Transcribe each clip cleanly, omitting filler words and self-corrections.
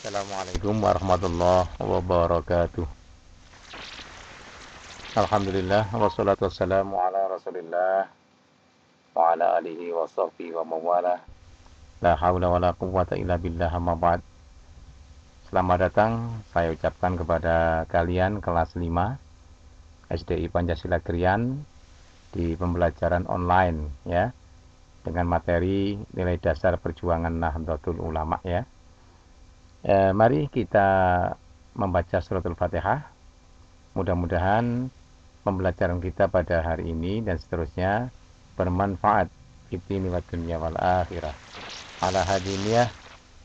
Assalamualaikum warahmatullahi wabarakatuh. Alhamdulillah wassalatu wassalamu ala Rasulillah wa ala alihi wa sahbihi wa mawala. La haula wala quwwata illa billah amma ba'd. Selamat datang saya ucapkan kepada kalian kelas 5 SDI Pancasila Krian di pembelajaran online ya, dengan materi nilai dasar perjuangan Nahdlatul Ulama ya. Mari kita membaca suratul Fatihah. Mudah-mudahan pembelajaran kita pada hari ini dan seterusnya bermanfaat fid-dini wad dunya wal akhirah. Ala hadiniyah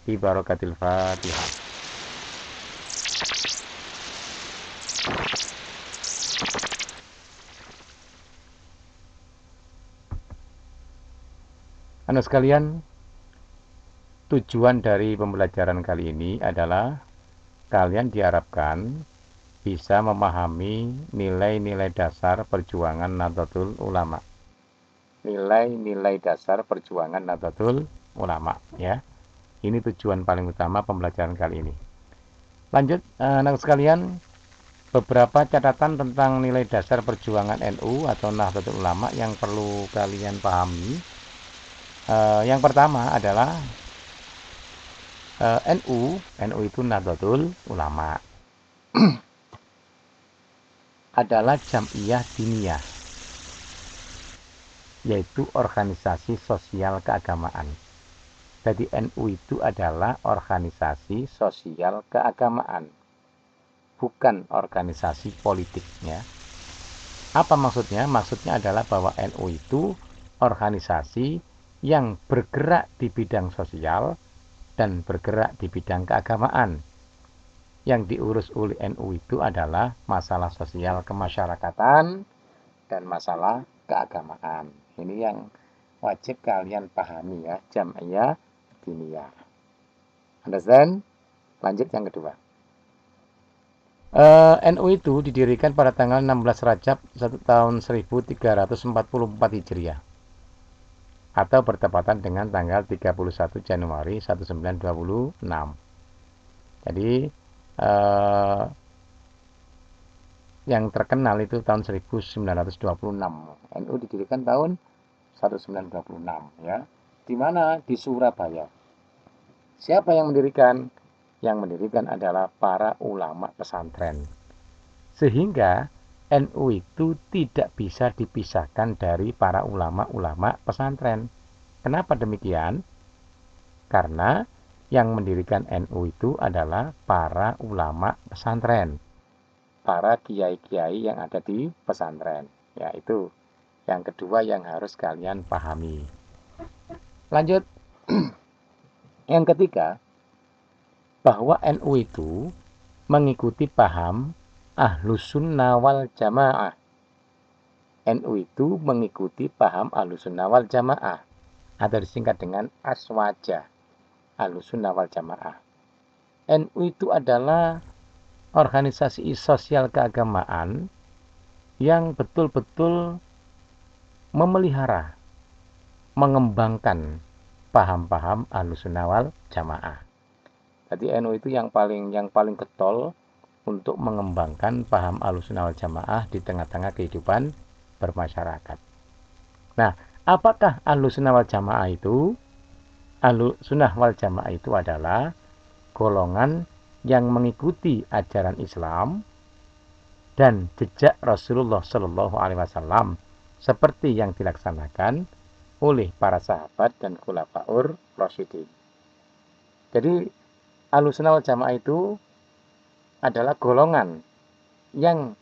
bi barakatil Fatihah. Anak sekalian, tujuan dari pembelajaran kali ini adalah kalian diharapkan bisa memahami nilai-nilai dasar perjuangan Nahdlatul Ulama. Nilai-nilai dasar perjuangan Nahdlatul Ulama ya. Ini tujuan paling utama pembelajaran kali ini. Lanjut anak sekalian, beberapa catatan tentang nilai dasar perjuangan NU atau Nahdlatul Ulama yang perlu kalian pahami. Yang pertama adalah NU itu Nahdlatul Ulama adalah Jam'iyah Diniyah, yaitu organisasi sosial keagamaan. Jadi NU itu adalah organisasi sosial keagamaan, bukan organisasi politiknya. Apa maksudnya? Maksudnya adalah bahwa NU itu organisasi yang bergerak di bidang sosial dan bergerak di bidang keagamaan. Yang diurus oleh NU itu adalah masalah sosial kemasyarakatan dan masalah keagamaan. Ini yang wajib kalian pahami ya, Jam'iyah Diniyah. Understand? Lanjut yang kedua. NU itu didirikan pada tanggal 16 Rajab tahun 1344 Hijriah atau bertepatan dengan tanggal 31 Januari 1926. Jadi yang terkenal itu tahun 1926. NU didirikan tahun 1926 ya. Di mana? Di Surabaya. Siapa yang mendirikan? Yang mendirikan adalah para ulama pesantren. Sehingga NU itu tidak bisa dipisahkan dari para ulama-ulama pesantren. Kenapa demikian? Karena yang mendirikan NU itu adalah para ulama pesantren, para kiai-kiai yang ada di pesantren. Ya, itu yang kedua yang harus kalian pahami. Lanjut. Yang ketiga, bahwa NU itu mengikuti paham Ahlus Sunnah wal Jamaah. NU itu mengikuti paham Ahlus Sunnah wal Jamaah atau disingkat dengan Aswaja. Ahlus Sunnah wal Jamaah. NU itu adalah organisasi sosial keagamaan yang betul-betul memelihara, mengembangkan paham-paham Ahlus Sunnah wal Jamaah. Jadi NU itu yang paling getol untuk mengembangkan paham Ahlus Sunnah wal Jamaah di tengah-tengah kehidupan bermasyarakat. Nah, apakah Ahlus Sunnah wal Jamaah itu? Ahlus Sunnah wal Jamaah itu adalah golongan yang mengikuti ajaran Islam dan jejak Rasulullah Shallallahu Alaihi Wasallam seperti yang dilaksanakan oleh para sahabat dan khulafaur rasyidin. Jadi Ahlus Sunnah wal Jamaah itu adalah golongan yang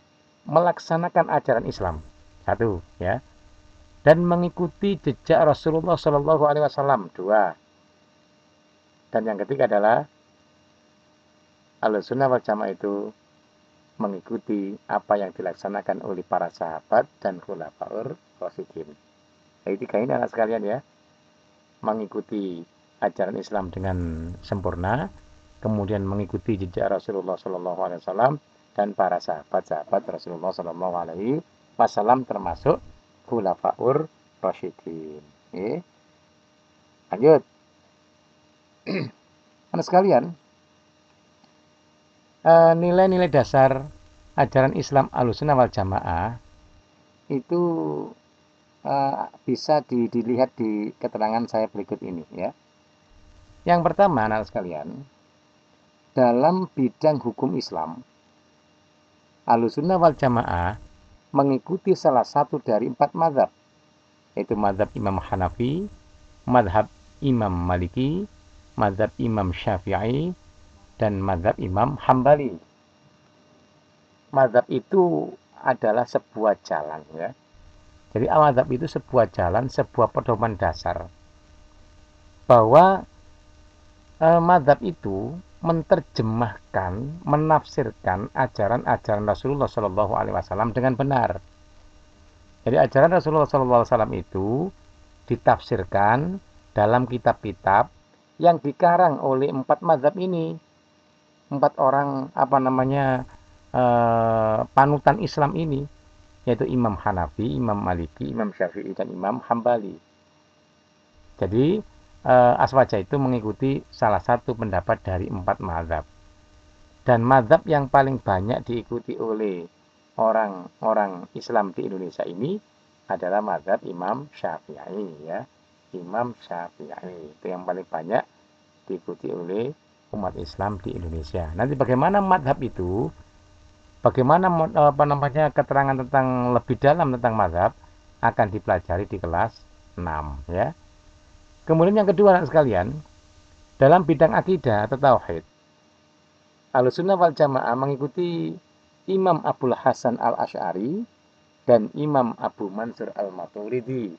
melaksanakan ajaran Islam, satu ya, dan mengikuti jejak Rasulullah Shallallahu Alaihi Wasallam, dua. Dan yang ketiga adalah Ahlus Sunnah wal Jamaah itu mengikuti apa yang dilaksanakan oleh para sahabat dan khulafaur rasyidin. Jadi tiga ini anak sekalian ya, mengikuti ajaran Islam dengan sempurna, kemudian mengikuti jejak Rasulullah Shallallahu Alaihi Wasallam dan para sahabat-sahabat Rasulullah Shallallahu Alaihi Wasallam termasuk khulafaur rasyidin. Lanjut. Anak sekalian, nilai-nilai dasar ajaran Islam Ahlussunnah wal Jamaah itu bisa dilihat di keterangan saya berikut ini ya. Yang pertama, anak sekalian, dalam bidang hukum Islam, Ahlussunnah wal Jamaah mengikuti salah satu dari 4 mazhab, yaitu mazhab Imam Hanafi, mazhab Imam Maliki, mazhab Imam Syafi'i, dan mazhab Imam Hambali. Mazhab itu adalah sebuah jalan ya. Jadi mazhab itu sebuah jalan, sebuah pedoman dasar bahwa mazhab itu menerjemahkan, menafsirkan ajaran-ajaran Rasulullah Shallallahu Alaihi Wasallam dengan benar. Jadi ajaran Rasulullah Shallallahu Alaihi Wasallam itu ditafsirkan dalam kitab-kitab yang dikarang oleh 4 mazhab ini, 4 orang panutan Islam ini, yaitu Imam Hanafi, Imam Maliki, Imam Syafi'i, dan Imam Hambali. Jadi Aswaja itu mengikuti salah satu pendapat dari 4 mazhab. Dan mazhab yang paling banyak diikuti oleh orang-orang Islam di Indonesia ini adalah mazhab Imam Syafi'i ya. Imam Syafi'i itu yang paling banyak diikuti oleh umat Islam di Indonesia. Nanti bagaimana mazhab itu, bagaimana keterangan tentang lebih dalam tentang mazhab akan dipelajari di kelas 6 ya. Kemudian yang kedua anak sekalian, dalam bidang akidah atau tauhid, Ahlussunnah wal Jamaah mengikuti Imam Abul Hasan Al-Asy'ari dan Imam Abu Mansur Al-Maturidi.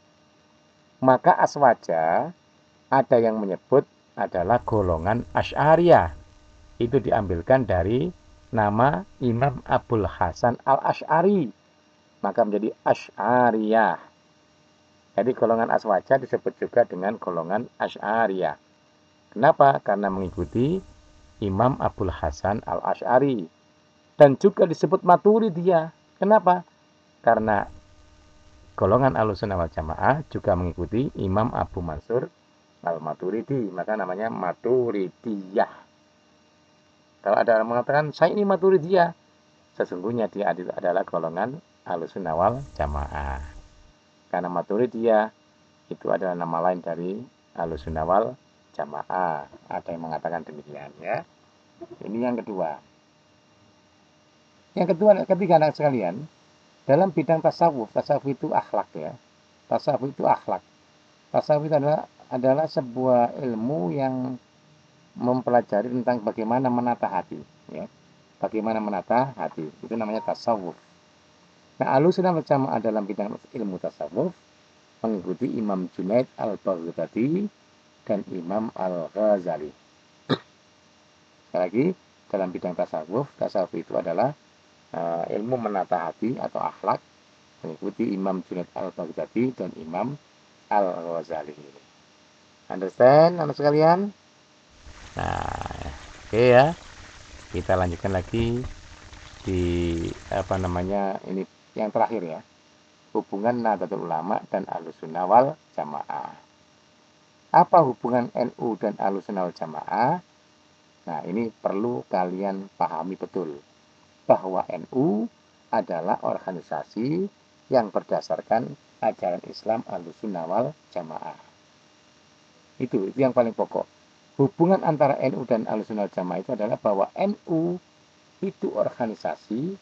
Maka Aswaja ada yang menyebut adalah golongan Asy'ariyah. Itu diambilkan dari nama Imam Abul Hasan Al-Asy'ari. Maka menjadi Asy'ariyah. Jadi golongan Aswaja disebut juga dengan golongan Asy'ariyah. Kenapa? Karena mengikuti Imam Abul Hasan Al-Asy'ari. Dan juga disebut Maturidiyah. Kenapa? Karena golongan Ahlussunnah wal Jamaah juga mengikuti Imam Abu Mansur Al-Maturidi. Maka namanya Maturidiyah. Kalau ada orang mengatakan, saya ini Maturidiyah, sesungguhnya dia adalah golongan Ahlussunnah wal Jamaah. Karena Maturidiyah itu adalah nama lain dari Ahlussunnah wal Jamaah. Ada yang mengatakan demikian ya. Ini yang kedua. Yang ketiga anak sekalian, dalam bidang tasawuf itu akhlak ya. Tasawuf itu akhlak. Tasawuf itu adalah sebuah ilmu yang mempelajari tentang bagaimana menata hati ya. Bagaimana menata hati. Itu namanya tasawuf. Nah, Ahlussunnah wal Jamaah dalam bidang ilmu tasawuf mengikuti Imam Junaid Al-Baghdadi dan Imam Al-Ghazali. Sekali lagi, dalam bidang tasawuf itu adalah ilmu menata hati atau akhlak, mengikuti Imam Junaid Al-Baghdadi dan Imam Al-Ghazali. Understand, anak sekalian? Nah, oke ya. Kita lanjutkan lagi di ini yang terakhir ya. Hubungan Nahdlatul Ulama dan Ahlussunnah wal Jamaah. Apa hubungan NU dan Ahlussunnah wal Jamaah? Nah, ini perlu kalian pahami betul. Bahwa NU adalah organisasi yang berdasarkan ajaran Islam Ahlussunnah wal Jamaah. Itu yang paling pokok. Hubungan antara NU dan Ahlussunnah wal Jamaah itu adalah bahwa NU itu organisasi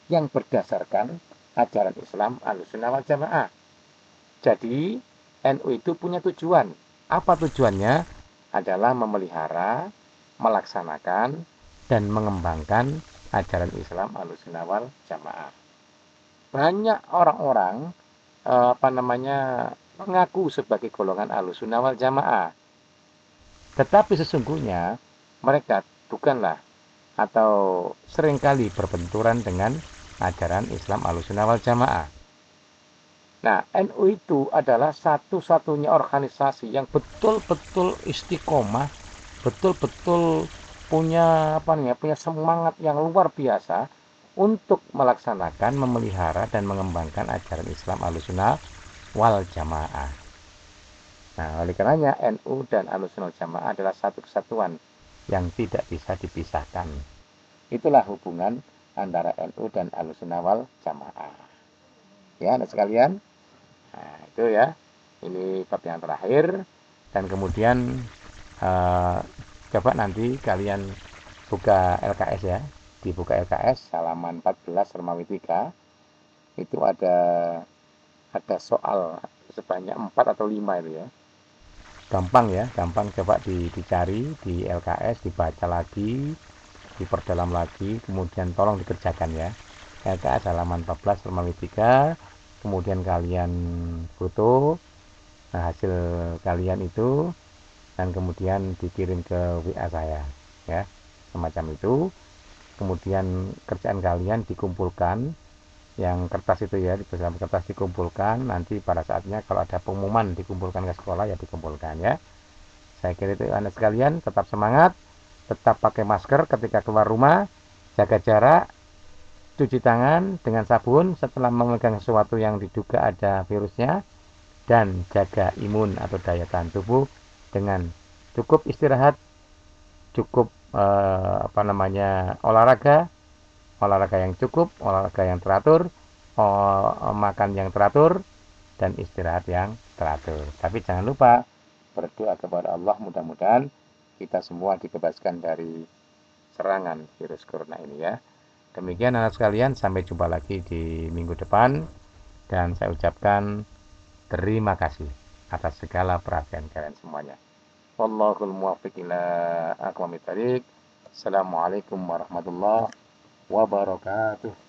yang berdasarkan ajaran Islam Ahlussunnah wal Jamaah. Jadi NU itu punya tujuan. Apa tujuannya? Adalah memelihara, melaksanakan, dan mengembangkan ajaran Islam Ahlussunnah wal Jamaah. Banyak orang-orang mengaku sebagai golongan Ahlussunnah wal Jamaah. Tetapi sesungguhnya mereka bukanlah atau seringkali berbenturan dengan ajaran Islam Ahlussunnah wal Jamaah. Nah, NU itu adalah satu-satunya organisasi yang betul-betul istiqomah, betul-betul punya semangat yang luar biasa untuk melaksanakan, memelihara dan mengembangkan ajaran Islam Ahlussunnah wal Jamaah. Nah, oleh karenanya NU dan Ahlussunnah wal Jamaah adalah satu kesatuan yang tidak bisa dipisahkan. Itulah hubungan antara NU dan Ahlussunnah wal Jamaah. Ya, anak sekalian. Nah, itu ya. Ini bab yang terakhir. Dan kemudian coba nanti kalian buka LKS ya. Dibuka LKS halaman 14 Romawi 3. Itu ada soal sebanyak 4 atau 5 itu ya. Gampang ya, gampang, coba dicari di LKS, dibaca lagi, diperdalam lagi, kemudian tolong dikerjakan ya. LKS halaman 14 Romawi 3, kemudian kalian foto hasil kalian itu, dan kemudian dikirim ke WA saya ya, semacam itu. Kemudian kerjaan kalian dikumpulkan, yang kertas itu ya, di dalam kertas dikumpulkan, nanti pada saatnya kalau ada pengumuman dikumpulkan ke sekolah ya dikumpulkan ya. Saya kira itu anak sekalian, tetap semangat, tetap pakai masker ketika keluar rumah, jaga jarak, cuci tangan dengan sabun setelah memegang sesuatu yang diduga ada virusnya, dan jaga imun atau daya tahan tubuh dengan cukup istirahat, cukup olahraga yang cukup, olahraga yang teratur, makan yang teratur, dan istirahat yang teratur. Tapi jangan lupa berdoa kepada Allah, mudah-mudahan kita semua dibebaskan dari serangan virus corona ini ya. Demikian anak sekalian, sampai jumpa lagi di minggu depan, dan saya ucapkan terima kasih atas segala perhatian kalian semuanya. Wallahul muwaffiq ila aqwamit thoriq. Assalamualaikum warahmatullahi wabarakatuh.